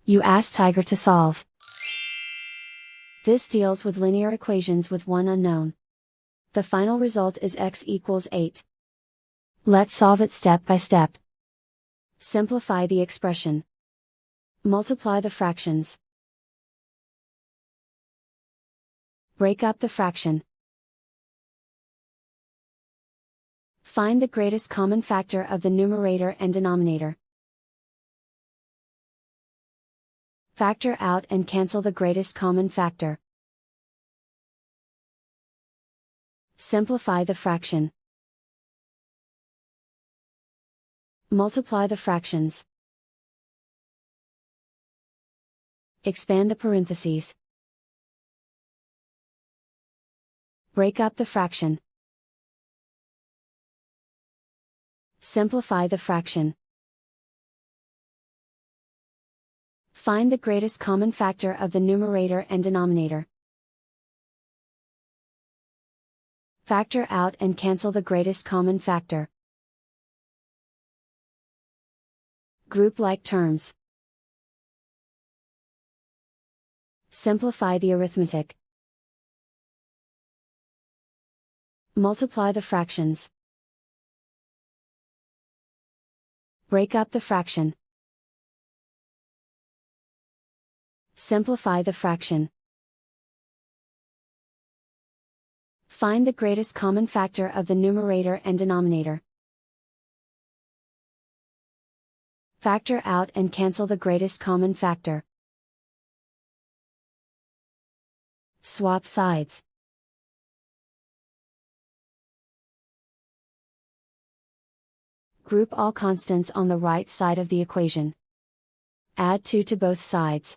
You ask Tiger to solve. This deals with linear equations with one unknown. The final result is x equals 8. Let's solve it step by step. Simplify the expression. Multiply the fractions. Break up the fraction. Find the greatest common factor of the numerator and denominator. Factor out and cancel the greatest common factor. Simplify the fraction. Multiply the fractions. Expand the parentheses. Break up the fraction. Simplify the fraction. Find the greatest common factor of the numerator and denominator. Factor out and cancel the greatest common factor. Group like terms. Simplify the arithmetic. Multiply the fractions. Break up the fraction. Simplify the fraction. Find the greatest common factor of the numerator and denominator. Factor out and cancel the greatest common factor. Swap sides. Group all constants on the right side of the equation. Add 2 to both sides.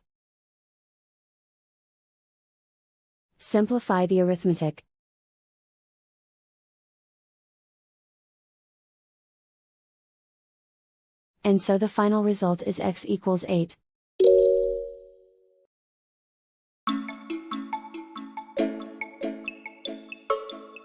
Simplify the arithmetic. And so the final result is x equals 8.